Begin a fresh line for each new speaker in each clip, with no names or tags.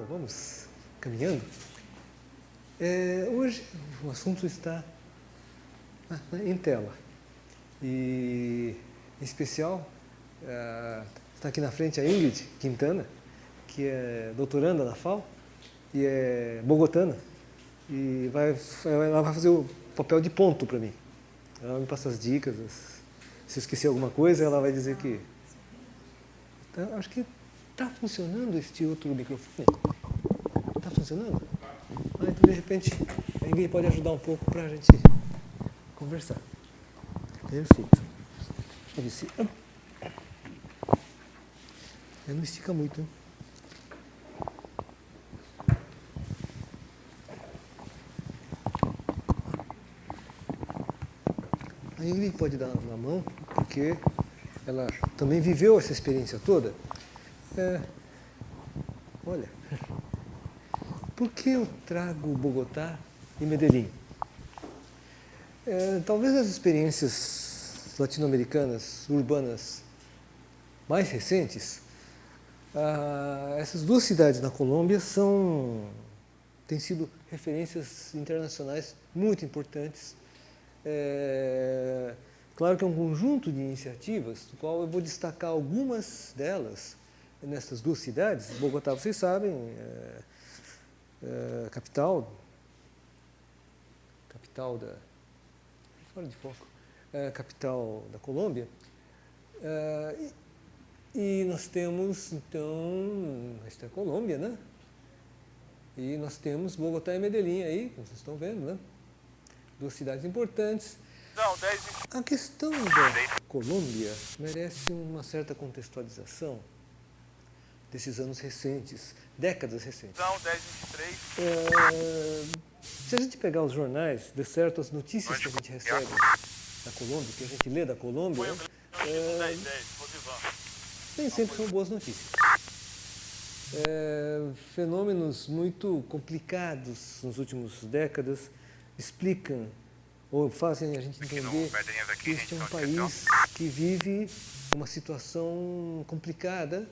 Vamos caminhando. Hoje o assunto está em tela. E, em especial, está aqui na frente a Ingrid Quintana, que é doutoranda na FAO e é bogotana. E ela vai fazer o papel de ponto para mim. Ela me passa as dicas. Se eu esquecer alguma coisa, ela vai dizer que... Então, acho que está funcionando este outro microfone. Está funcionando? Então, de repente, a Ingrid pode ajudar um pouco para a gente conversar. Perfeito. Não estica muito, hein? A Ingrid pode dar na mão, porque ela também viveu essa experiência toda. Olha, por que eu trago Bogotá e Medellín? Talvez as experiências latino-americanas, urbanas, mais recentes, essas duas cidades na Colômbia têm sido referências internacionais muito importantes. Claro que é um conjunto de iniciativas, do qual eu vou destacar algumas delas nessas duas cidades. Bogotá, vocês sabem, capital da... fora de foco. Capital da Colômbia. E nós temos, então, esta é a Colômbia, né? E nós temos Bogotá e Medellín aí, como vocês estão vendo, né? Duas cidades importantes. A questão da Colômbia merece uma certa contextualização desses anos recentes, décadas recentes. Se a gente pegar os jornais, de certo, as notícias que a gente recebe da Colômbia, que a gente lê da Colômbia, nem sempre são boas notícias. Fenômenos muito complicados nas últimas décadas explicam ou fazem a gente entender que este é um país que vive uma situação complicada.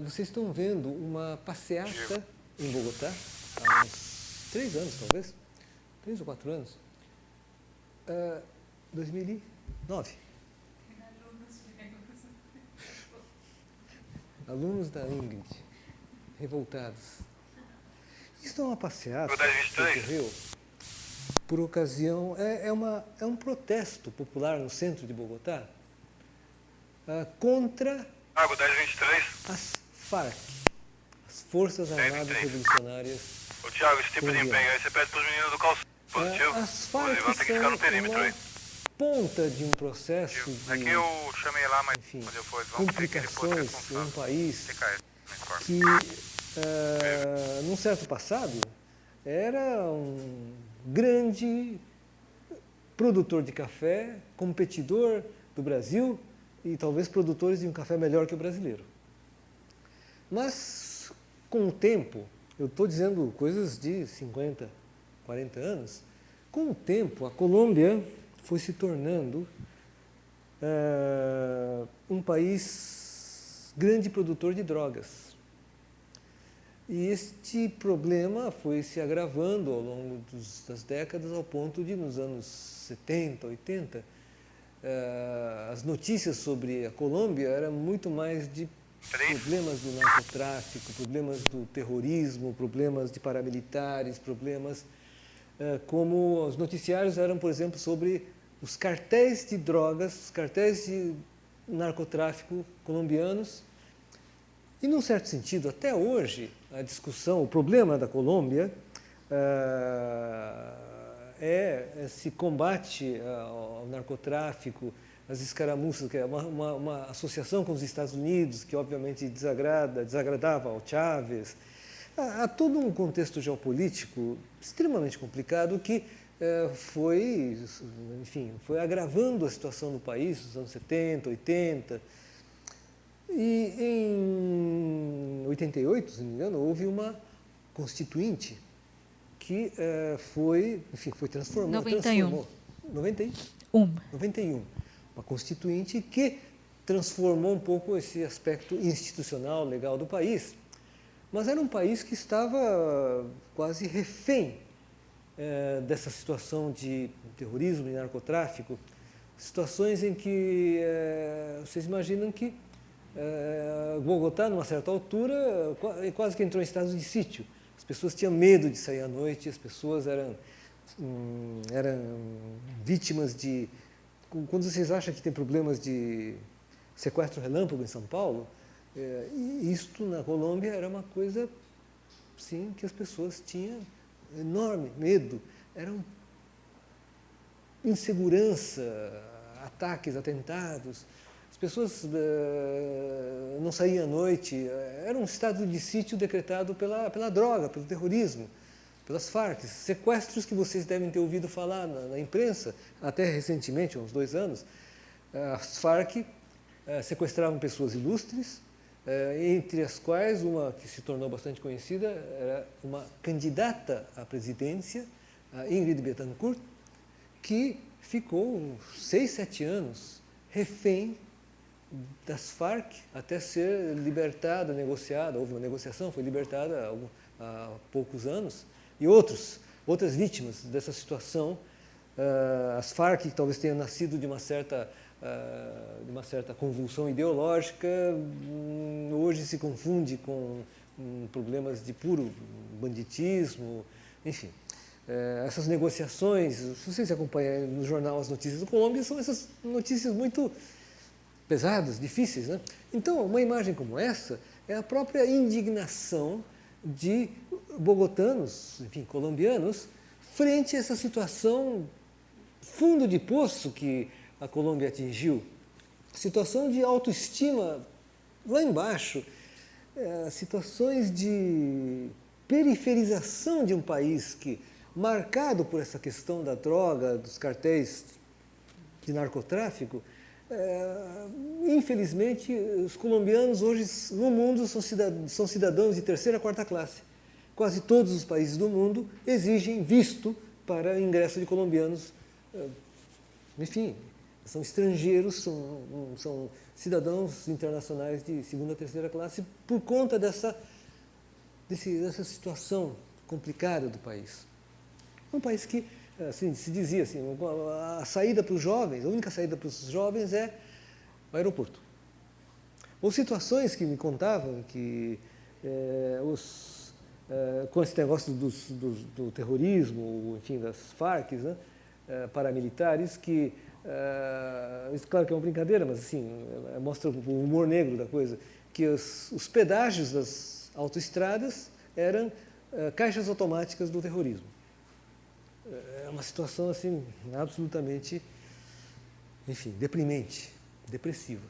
Vocês estão vendo uma passeata em Bogotá há uns 3 anos, talvez, 3 ou 4 anos, 2009. Alunos da Ingrid, revoltados. Isso é uma passeata que ocorreu por ocasião, é um protesto popular no centro de Bogotá contra as FARC, as Forças Armadas Revolucionárias colombianas. As FARC são uma ponta de um processo de, enfim, complicações em um país que, num certo passado, era um grande produtor de café, competidor do Brasil e talvez produtores de um café melhor que o brasileiro. Mas, com o tempo, eu estou dizendo coisas de 50, 40 anos, com o tempo a Colômbia foi se tornando um país grande produtor de drogas. E este problema foi se agravando ao longo das décadas, ao ponto de, nos anos 70, 80, as notícias sobre a Colômbia eram muito mais de problemas do narcotráfico, problemas do terrorismo, problemas de paramilitares, problemas como os noticiários eram, por exemplo, sobre os cartéis de drogas, os cartéis de narcotráfico colombianos. E, num certo sentido, até hoje, a discussão, o problema da Colômbia é esse combate ao narcotráfico, as escaramuças, que é uma associação com os Estados Unidos, que obviamente desagradava ao Chávez. Há todo um contexto geopolítico extremamente complicado que foi agravando a situação do país nos anos 70, 80. E em 88, se não me engano, houve uma constituinte que foi transformada.
91.
91. Uma constituinte que transformou um pouco esse aspecto institucional, legal do país. mas era um país que estava quase refém dessa situação de terrorismo e narcotráfico, situações em que vocês imaginam que Bogotá, numa certa altura, quase que entrou em estado de sítio. As pessoas tinham medo de sair à noite, as pessoas eram vítimas de... Quando vocês acham que tem problemas de sequestro relâmpago em São Paulo, isto na Colômbia era uma coisa, sim, que as pessoas tinham enorme medo. Eram insegurança, ataques, atentados. As pessoas não saíam à noite. Era um estado de sítio decretado pela droga, pelo terrorismo, pelas Farc. Sequestros que vocês devem ter ouvido falar na imprensa, até recentemente, há uns 2 anos. As Farc sequestravam pessoas ilustres, entre as quais uma que se tornou bastante conhecida era uma candidata à presidência, a Ingrid Betancourt, que ficou 6, 7 anos refém das Farc até ser libertada, negociada. Houve uma negociação, foi libertada há poucos anos. E outras vítimas dessa situação, as Farc, que talvez tenha nascido de uma certa convulsão ideológica, hoje se confunde com problemas de puro banditismo, enfim. Essas negociações, se vocês acompanham no jornal as notícias do Colômbia, são essas notícias muito pesadas, difíceis, né? Então, uma imagem como essa é a própria indignação de bogotanos, enfim, colombianos, frente a essa situação fundo de poço que a Colômbia atingiu, situação de autoestima lá embaixo, situações de periferização de um país que, marcado por essa questão da droga, dos cartéis de narcotráfico, infelizmente, os colombianos hoje no mundo são cidadãos de 3ª, 4ª classe. Quase todos os países do mundo exigem visto para ingresso de colombianos. Enfim, são estrangeiros, são cidadãos internacionais de 2ª, 3ª classe por conta dessa situação complicada do país. Um país que, assim, se dizia assim, a saída para os jovens, a única saída para os jovens é o aeroporto. Ou situações que me contavam que com esse negócio do terrorismo, enfim, das Farc, né, paramilitares, que, isso claro que é uma brincadeira, mas assim, mostra o humor negro da coisa, que os pedágios das autoestradas eram caixas automáticas do terrorismo. É uma situação assim absolutamente, enfim, deprimente, depressiva.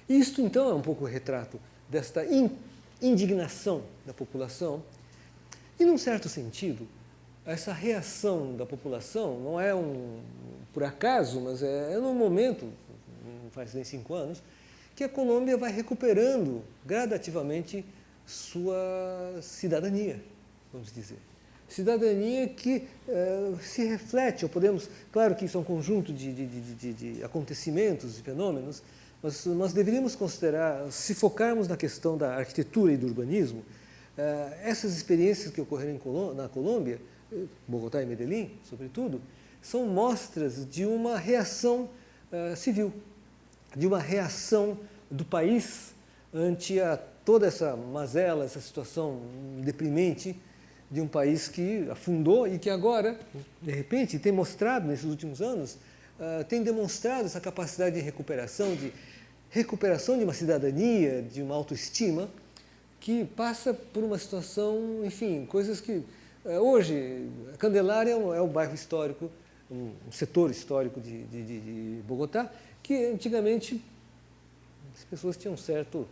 Isto então é um pouco o retrato desta indignação da população e, num certo sentido, essa reação da população não é por acaso, mas é num momento, não faz nem 5 anos, que a Colômbia vai recuperando gradativamente sua cidadania, vamos dizer. Cidadania que se reflete, ou podemos, claro que isso é um conjunto de acontecimentos e fenômenos, mas nós deveríamos considerar, se focarmos na questão da arquitetura e do urbanismo, essas experiências que ocorreram na Colômbia, Bogotá e Medellín, sobretudo, são mostras de uma reação civil, de uma reação do país ante toda essa mazela, essa situação deprimente de um país que afundou e que agora, de repente, tem mostrado nesses últimos anos, tem demonstrado essa capacidade de recuperação de uma cidadania, de uma autoestima, que passa por uma situação, enfim, coisas que hoje, Candelária é o bairro histórico, um setor histórico de Bogotá, que antigamente as pessoas tinham um certo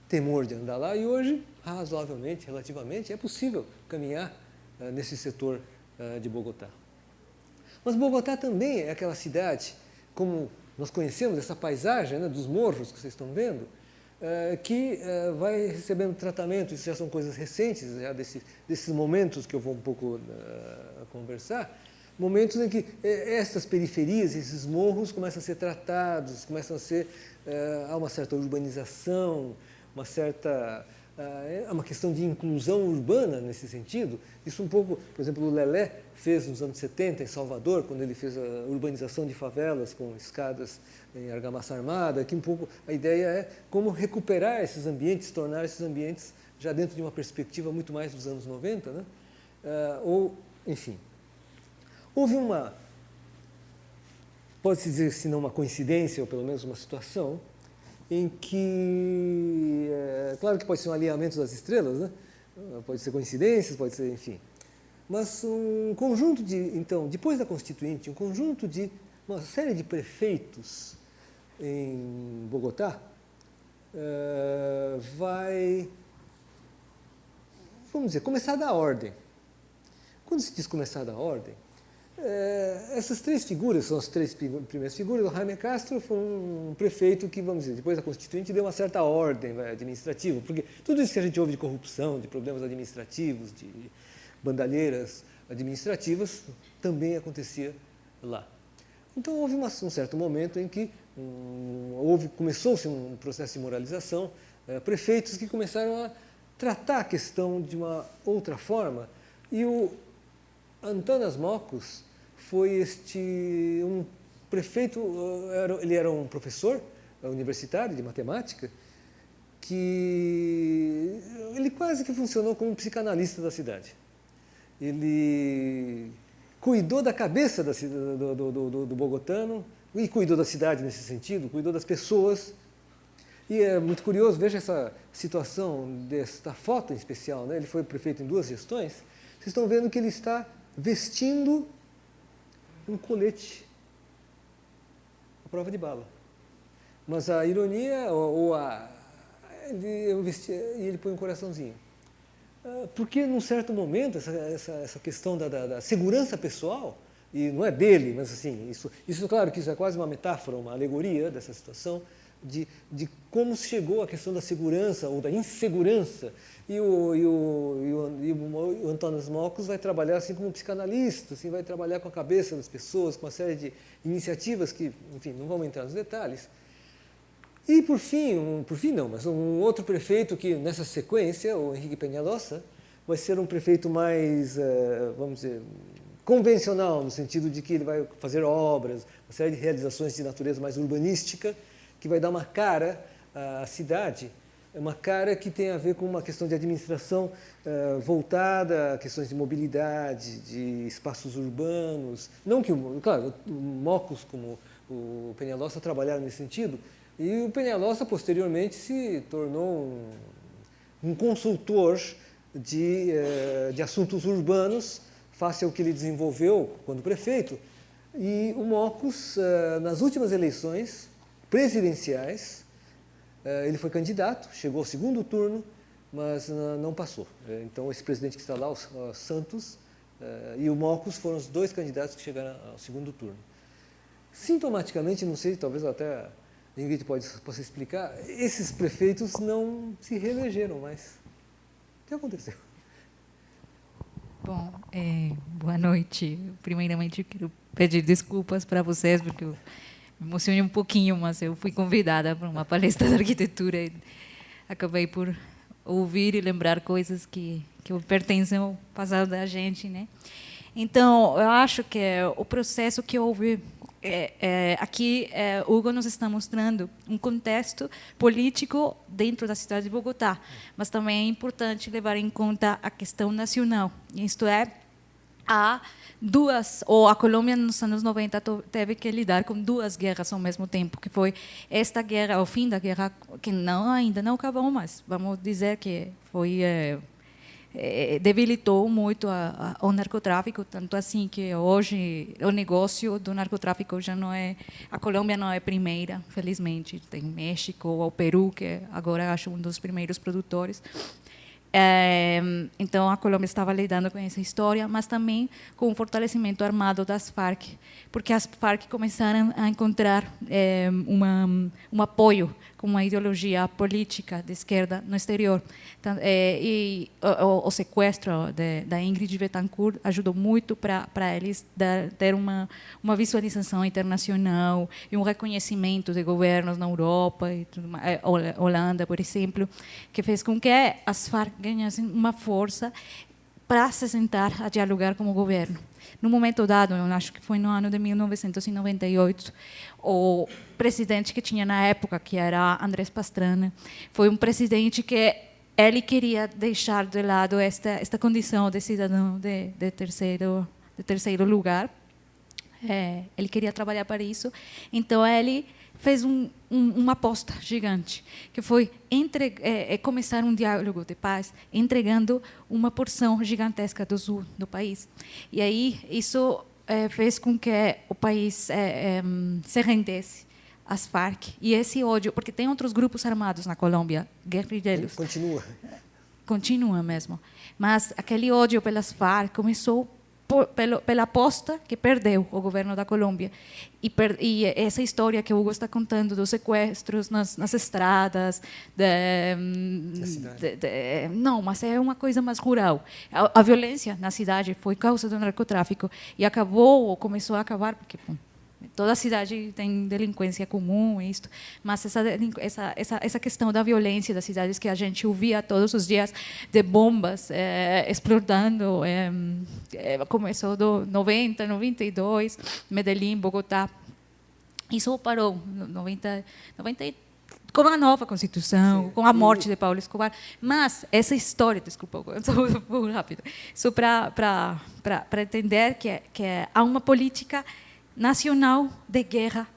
temor de andar lá, e hoje, razoavelmente, relativamente, é possível caminhar nesse setor de Bogotá. Mas Bogotá também é aquela cidade, como nós conhecemos, essa paisagem, né, dos morros que vocês estão vendo, que vai recebendo tratamento. Isso já são coisas recentes, já desses momentos que eu vou um pouco conversar, momentos em que essas periferias, esses morros começam a ser tratados, há uma certa urbanização, uma certa é uma questão de inclusão urbana nesse sentido. Isso um pouco, por exemplo, o Lelé fez nos anos 70 em Salvador, quando ele fez a urbanização de favelas com escadas em argamassa armada, que um pouco a ideia é como recuperar esses ambientes, tornar esses ambientes já dentro de uma perspectiva muito mais dos anos 90, né? Enfim, houve pode-se dizer, se não uma coincidência, ou pelo menos uma situação, em que, claro que pode ser um alinhamento das estrelas, né? Pode ser coincidências, pode ser, enfim, mas um conjunto então, depois da Constituinte, um conjunto de uma série de prefeitos em Bogotá vai, vamos dizer, começar a dar ordem. Quando se diz começar a dar ordem, essas três figuras, são as três primeiras figuras. O Jaime Castro foi um prefeito que, vamos dizer, depois da Constituinte, deu uma certa ordem administrativa, porque tudo isso que a gente ouve de corrupção, de problemas administrativos, de bandalheiras administrativas, também acontecia lá. Então, houve um certo momento em que começou-se um processo de moralização, prefeitos que começaram a tratar a questão de uma outra forma, e o Antanas Mockus foi um prefeito, ele era um professor universitário de matemática, que ele quase que funcionou como um psicanalista da cidade. Ele cuidou da cabeça do bogotano e cuidou da cidade nesse sentido, cuidou das pessoas. E é muito curioso, veja essa situação desta foto em especial, né? Ele foi prefeito em 2 gestões. Vocês estão vendo que ele está vestindo um colete à prova de bala. Mas a ironia, ele põe um coraçãozinho. Porque, num certo momento, essa questão da segurança pessoal, e não é dele, mas assim, isso claro que isso é quase uma metáfora, uma alegoria dessa situação, de como se chegou à questão da segurança ou da insegurança. E o Antanas Mockus vai trabalhar assim como psicanalista, assim, vai trabalhar com a cabeça das pessoas, com uma série de iniciativas que, enfim, não vamos entrar nos detalhes. E por fim não, mas um outro prefeito que nessa sequência, o Henrique Peñalosa, vai ser um prefeito mais, vamos dizer, convencional, no sentido de que ele vai fazer obras, uma série de realizações de natureza mais urbanística, que vai dar uma cara à cidade, uma cara que tem a ver com uma questão de administração voltada a questões de mobilidade, de espaços urbanos. Não que, claro, o Mockus como o Peñalosa trabalharam nesse sentido, e o Peñalosa posteriormente se tornou um consultor de assuntos urbanos, face ao que ele desenvolveu quando prefeito. E o Mockus, nas últimas eleições presidenciais, ele foi candidato, chegou ao 2º turno, mas não passou. Então, esse presidente que está lá, o Santos, e o Mockus foram os 2 candidatos que chegaram ao 2º turno. Sintomaticamente, não sei, talvez até a Ingrid possa explicar, esses prefeitos não se reelegeram mais. O que aconteceu?
Bom, boa noite. Primeiramente, eu quero pedir desculpas para vocês, porque eu me emocionei um pouquinho, mas eu fui convidada para uma palestra de arquitetura e acabei por ouvir e lembrar coisas que pertencem ao passado da gente, né? Então, eu acho que o processo que houve aqui, Hugo nos está mostrando um contexto político dentro da cidade de Bogotá, mas também é importante levar em conta a questão nacional, isto é, a Colômbia nos anos 90 teve que lidar com 2 guerras ao mesmo tempo, que foi esta guerra, o fim da guerra, que ainda não acabou, mas vamos dizer que foi debilitou muito o narcotráfico, tanto assim que hoje o negócio do narcotráfico já não é, a Colômbia não é primeira, felizmente, tem México ou Peru, que agora acho um dos primeiros produtores. Então, a Colômbia estava lidando com essa história, mas também com o fortalecimento armado das Farc, porque as Farc começaram a encontrar um apoio com uma ideologia política de esquerda no exterior. Então, e o sequestro da Ingrid Betancourt ajudou muito para eles ter uma visualização internacional e um reconhecimento de governos na Europa, e tudo mais, Holanda, por exemplo, que fez com que as Farc ganhassem uma força para se sentar a dialogar com o governo. No momento dado, eu acho que foi no ano de 1998, o presidente que tinha na época, que era Andrés Pastrana, foi um presidente que ele queria deixar de lado esta condição de cidadão de terceiro lugar. Ele queria trabalhar para isso, então ele fez uma aposta gigante, que foi começar um diálogo de paz, entregando uma porção gigantesca do sul do país. E aí isso fez com que o país se rendesse às Farc. E esse ódio, porque tem outros grupos armados na Colômbia, guerrilheiros. Continua mesmo. Mas aquele ódio pelas Farc começou pela aposta que perdeu o governo da Colômbia. E essa história que o Hugo está contando dos sequestros nas estradas, não, mas é uma coisa mais rural. A violência na cidade foi causa do narcotráfico e começou a acabar, porque toda cidade tem delinquência comum, isto, mas essa questão da violência das cidades que a gente ouvia todos os dias, de bombas explodindo, começou do 90, 92, Medellín, Bogotá. Isso parou em 90, com a nova Constituição, com a morte de Pablo Escobar. Mas essa história, desculpa, um pouco rápido, isso para entender que há uma política nacional de guerra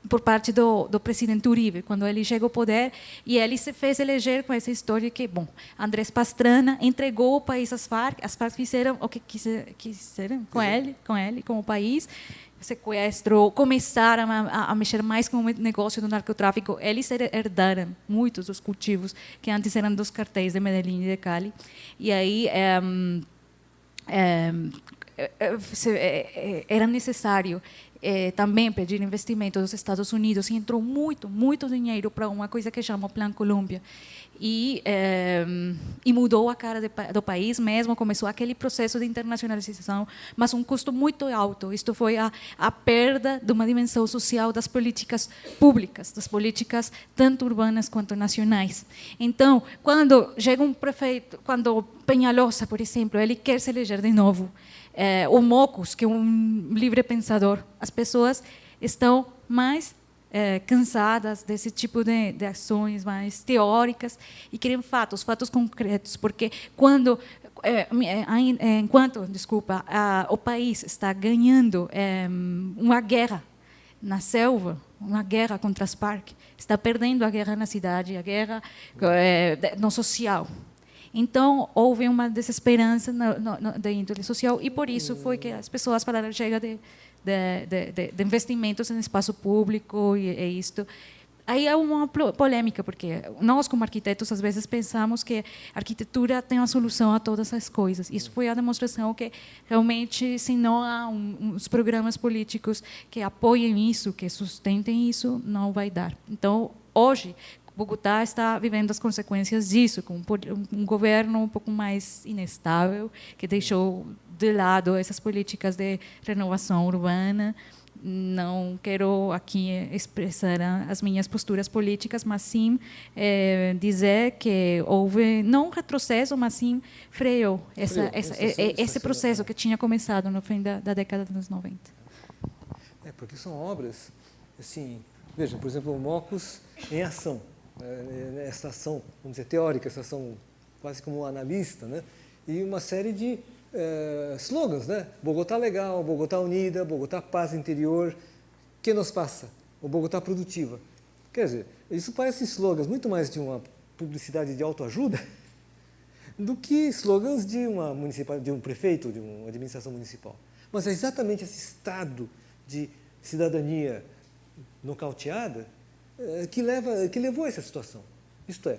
por parte do presidente Uribe, quando ele chegou ao poder, e ele se fez eleger com essa história que, Andrés Pastrana entregou o país às Farc fizeram o que quiseram com ele, com o país, sequestro, começaram a mexer mais com o negócio do narcotráfico, eles herdaram muitos dos cultivos que antes eram dos cartéis de Medellín e de Cali, e aí era necessário também pedir investimento dos Estados Unidos, e entrou muito dinheiro para uma coisa que chama Plan Colômbia, e mudou a cara do país mesmo, começou aquele processo de internacionalização, mas um custo muito alto. Isto foi a perda de uma dimensão social das políticas públicas, das políticas tanto urbanas quanto nacionais. Então, quando chega um prefeito, quando Peñalosa, por exemplo, ele quer se eleger de novo, o Mocos, que é um livre pensador, as pessoas estão mais cansadas desse tipo de ações mais teóricas e querem fatos concretos, porque enquanto o país está ganhando uma guerra na selva, uma guerra contra as Farc, está perdendo a guerra na cidade, a guerra no social. Então, houve uma desesperança da índole social, e por isso foi que as pessoas falaram: chega de investimentos em espaço público e isto. Aí há uma polêmica, porque nós, como arquitetos, às vezes pensamos que a arquitetura tem uma solução a todas as coisas. Isso foi a demonstração que, realmente, se não há uns programas políticos que apoiem isso, que sustentem isso, não vai dar. Então, hoje, Bogotá está vivendo as consequências disso, com um governo um pouco mais inestável, que deixou de lado essas políticas de renovação urbana. Não quero aqui expressar as minhas posturas políticas, mas sim dizer que houve, não um retrocesso, mas sim freou esse processo que tinha começado no fim da década dos 90.
Porque são obras, assim, veja, por exemplo, o Mocos em ação. Essa ação, vamos dizer, teórica, essa ação quase como um analista, né? E uma série de slogans, né? Bogotá legal, Bogotá unida, Bogotá paz interior, que nos passa? O Bogotá produtiva. Quer dizer, isso parece slogans muito mais de uma publicidade de autoajuda do que slogans de um prefeito, de uma administração municipal. Mas é exatamente esse estado de cidadania nocauteada que levou a essa situação. Isto é,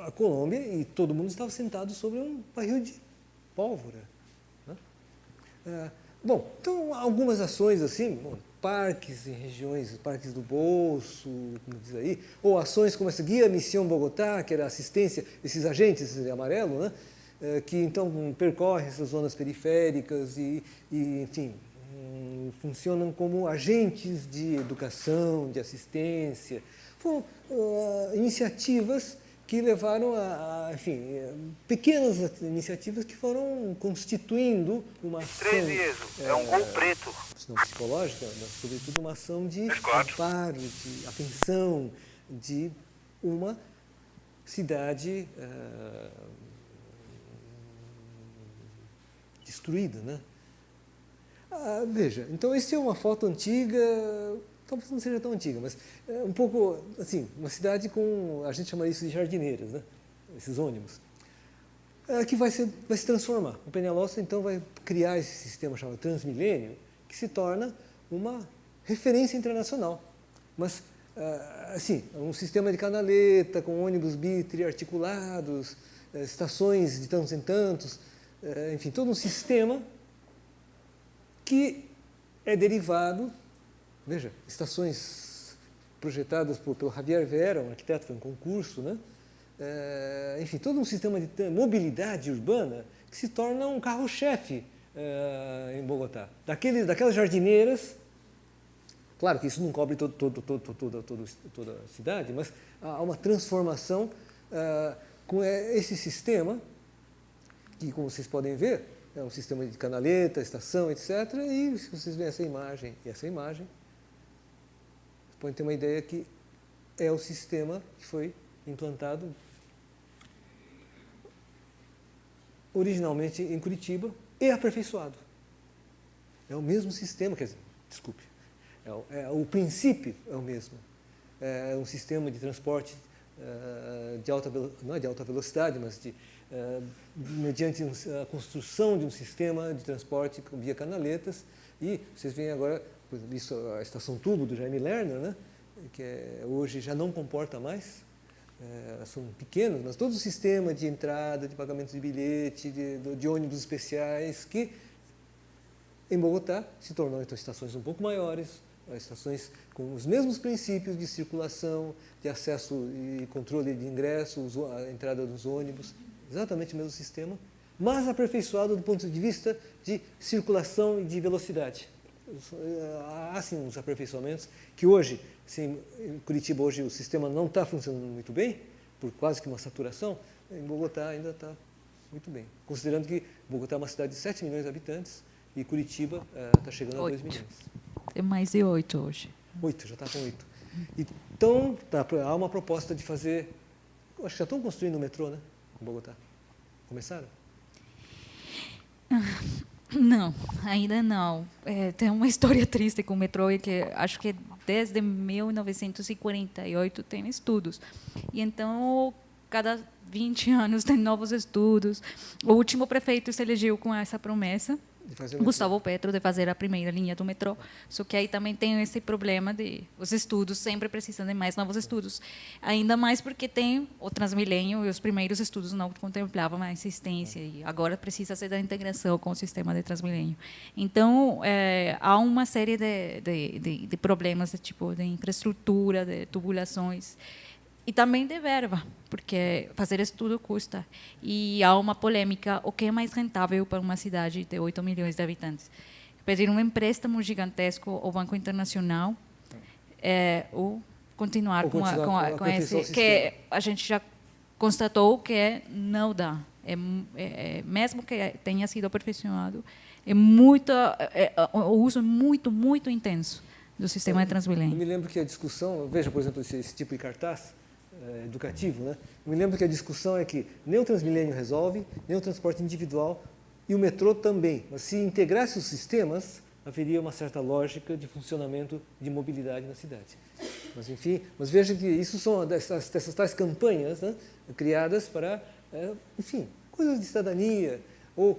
a Colômbia e todo mundo estava sentado sobre um barril de pólvora. Né? Bom, então algumas ações assim, bom, parques em regiões, parques do bolso, como diz aí, ou ações como essa Guia Missão Bogotá, que era assistência, esses agentes de amarelo, né? Que então percorrem essas zonas periféricas e enfim, funcionam como agentes de educação, de assistência. Foram iniciativas que levaram enfim, pequenas iniciativas que foram constituindo uma ação...
é um gol preto.
Não psicológica, mas sobretudo uma ação de amparo, de atenção, de uma cidade destruída, né? Veja, então essa é uma foto antiga, talvez não seja tão antiga, mas é um pouco assim, uma cidade com, a gente chama isso de jardineiras, né? Esses ônibus, que vai se transformar. O Peñalosa então vai criar esse sistema chamado Transmilênio, que se torna uma referência internacional. Mas, assim, um sistema de canaleta, com ônibus bitriarticulados, estações de tantos em tantos, enfim, todo um sistema que é derivado, veja, estações projetadas pelo Javier Vera, um arquiteto, foi um concurso, né? Enfim, todo um sistema de mobilidade urbana que se torna um carro-chefe em Bogotá. Daquelas jardineiras, claro que isso não cobre toda a cidade, mas há uma transformação com esse sistema, que, como vocês podem ver, é um sistema de canaleta, estação, etc. E se vocês veem essa imagem e essa imagem, vocês podem ter uma ideia que é o sistema que foi implantado originalmente em Curitiba e aperfeiçoado. É o mesmo sistema, quer dizer, desculpe, o princípio é o mesmo. É um sistema de transporte não é de alta velocidade, mas mediante a construção de um sistema de transporte via canaletas. E vocês veem agora, por exemplo, isso, a estação tubo do Jaime Lerner, né, que hoje já não comporta mais, são pequenos, mas todo o sistema de entrada, de pagamento de bilhete, de ônibus especiais, que em Bogotá se tornou então estações um pouco maiores, estações com os mesmos princípios de circulação, de acesso e controle de ingresso, a entrada dos ônibus, exatamente o mesmo sistema, mas aperfeiçoado do ponto de vista de circulação e de velocidade. Há sim uns aperfeiçoamentos que hoje, sim, em Curitiba hoje o sistema não está funcionando muito bem, por quase que uma saturação, em Bogotá ainda está muito bem. Considerando que Bogotá é uma cidade de 7 milhões de habitantes e Curitiba está chegando a 2 milhões.
Tem mais de 8 hoje.
8, já está com 8. Então, há uma proposta de fazer... Acho que já estão construindo o metrô, né? Em Bogotá. Começaram?
Não, ainda não. Tem uma história triste com o metrô, que acho que desde 1948 tem estudos. E então, cada 20 anos tem novos estudos. O último prefeito se elegeu com essa promessa, Gustavo Petro, de fazer a primeira linha do metrô. Só que aí também tem esse problema de os estudos sempre precisam de mais novos estudos. Ainda mais porque tem o Transmilênio e os primeiros estudos não contemplavam a existência e agora precisa ser da integração com o sistema de Transmilênio. Então, há uma série de problemas de tipo de infraestrutura, de tubulações e também de verba, porque fazer estudo custa. E há uma polêmica, o que é mais rentável para uma cidade de 8 milhões de habitantes? Pedir um empréstamo gigantesco ao Banco Internacional ou continuar com esse, que a gente já constatou que não dá. Mesmo que tenha sido aperfeiçoado, o uso é muito intenso do sistema de Transmilênio.
Eu me lembro que a discussão, veja, por exemplo, esse tipo de cartaz, educativo, né? Eu me lembro que a discussão é que nem o Transmilênio resolve, nem o transporte individual e o metrô também. Mas se integrasse os sistemas, haveria uma certa lógica de funcionamento de mobilidade na cidade. Mas, enfim, mas veja que isso são dessas tais campanhas, né, criadas para, enfim, coisas de cidadania, ou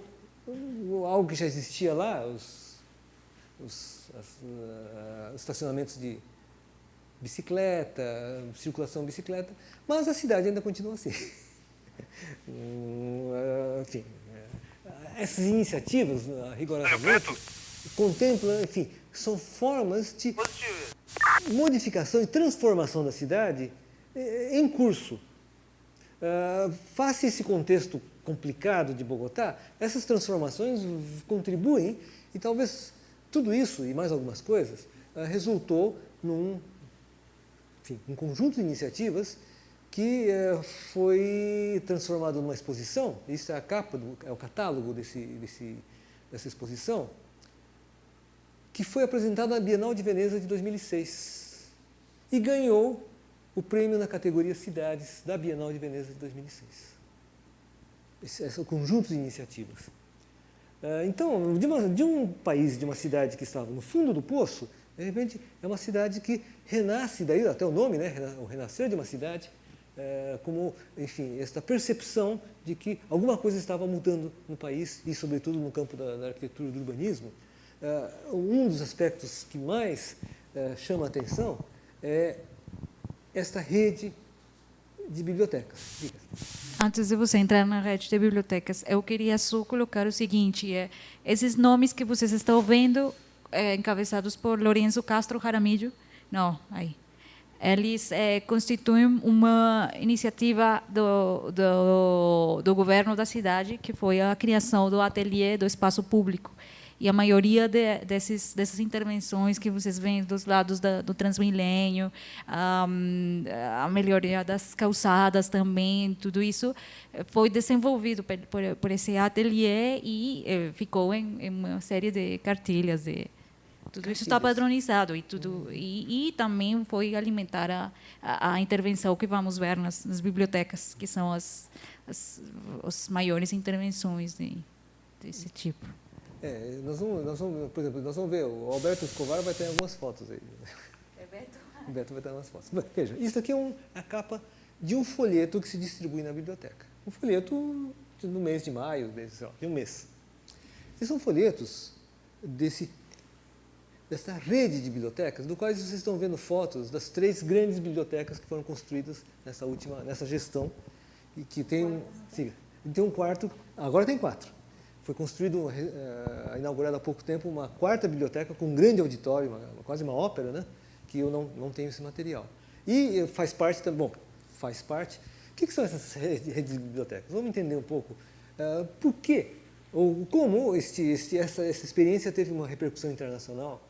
algo que já existia lá, os estacionamentos de bicicleta, circulação bicicleta, mas a cidade ainda continua assim. Enfim, essas iniciativas, rigorosamente,
Preto.
contemplam, enfim, são formas de
Positivo.
modificação e transformação da cidade em curso. Face esse contexto complicado de Bogotá, essas transformações contribuem e talvez tudo isso e mais algumas coisas resultou num um conjunto de iniciativas que foi transformado numa exposição. Isso é a capa, é o catálogo dessa exposição, que foi apresentado na Bienal de Veneza de 2006 e ganhou o prêmio na categoria Cidades da Bienal de Veneza de 2006. Esse é o conjunto de iniciativas. Então, de um país, de uma cidade que estava no fundo do poço, de repente é uma cidade que renasce, daí até o nome, né, o renascer de uma cidade, como, enfim, esta percepção de que alguma coisa estava mudando no país e, sobretudo, no campo da arquitetura e do urbanismo. Um dos aspectos que mais chama a atenção é esta rede de bibliotecas. Diga.
Antes de você entrar na rede de bibliotecas, eu queria só colocar o seguinte: esses nomes que vocês estão vendo, encabeçados por Lourenço Castro Jaramillo, não, aí, eles constituem uma iniciativa do governo da cidade, que foi a criação do ateliê do espaço público. E a maioria dessas intervenções que vocês veem dos lados do Transmilênio, a melhoria das calçadas também, tudo isso foi desenvolvido por esse ateliê e ficou em uma série de cartilhas. Tudo isso está padronizado e também foi alimentar a intervenção que vamos ver nas bibliotecas, que são as maiores intervenções desse tipo.
Nós vamos, por exemplo, nós vamos ver, o Alberto Escobar vai ter algumas fotos aí. O Beto vai ter algumas fotos. Veja, isso aqui é a capa de um folheto que se distribui na biblioteca. Um folheto no mês de maio, de um mês. Esses são folhetos dessa rede de bibliotecas, do quais vocês estão vendo fotos das 3 grandes bibliotecas que foram construídas nessa gestão, e que tem um quarto, agora tem 4. Foi construído, inaugurada há pouco tempo, uma 4ª biblioteca com um grande auditório, quase uma ópera, né? Que eu não tenho esse material. E faz parte também, o que são essas redes de bibliotecas? Vamos entender um pouco por quê, ou como essa experiência teve uma repercussão internacional,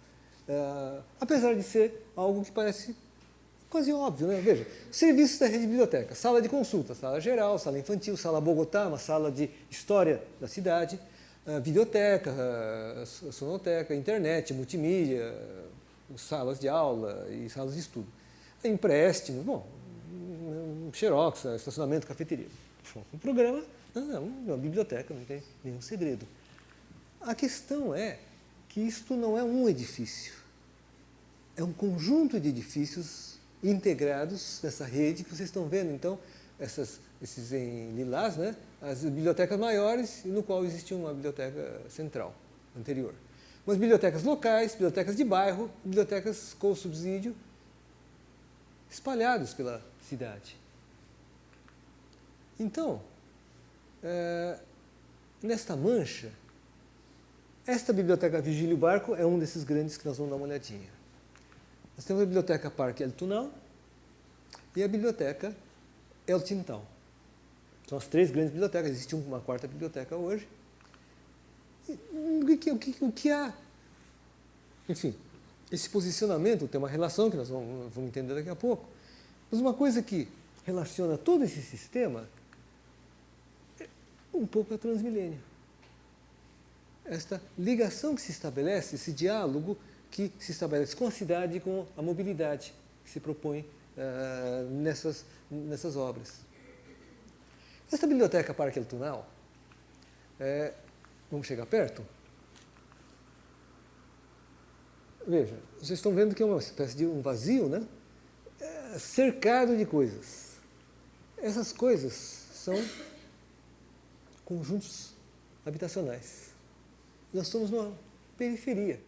apesar de ser algo que parece quase óbvio, né? Veja, serviços da rede de biblioteca, sala de consulta, sala geral, sala infantil, sala Bogotá, uma sala de história da cidade, videoteca, sonoteca, internet, multimídia, salas de aula e salas de estudo. Empréstimo, xerox, estacionamento, cafeteria. Um programa, uma biblioteca, não tem nenhum segredo. A questão é que isto não é um edifício, é um conjunto de edifícios integrados nessa rede que vocês estão vendo, então, esses em lilás, né? As bibliotecas maiores, no qual existia uma biblioteca central, anterior. Umas bibliotecas locais, bibliotecas de bairro, bibliotecas com subsídio, espalhadas pela cidade. Então, nesta mancha, esta biblioteca Virgílio Barco é um desses grandes que nós vamos dar uma olhadinha. Nós temos a biblioteca Parque El Tunal e a biblioteca El Tintal. São as 3 grandes bibliotecas, existe uma 4ª biblioteca hoje. O que há? Enfim, esse posicionamento tem uma relação que nós vamos entender daqui a pouco, mas uma coisa que relaciona todo esse sistema é um pouco a Transmilênio. Esta ligação que se estabelece, esse diálogo que se estabelece com a cidade e com a mobilidade que se propõe nessas obras. Esta biblioteca Parque El Tunal, vamos chegar perto? Veja, vocês estão vendo que é uma espécie de um vazio, né? Cercado de coisas. Essas coisas são conjuntos habitacionais. Nós estamos numa periferia.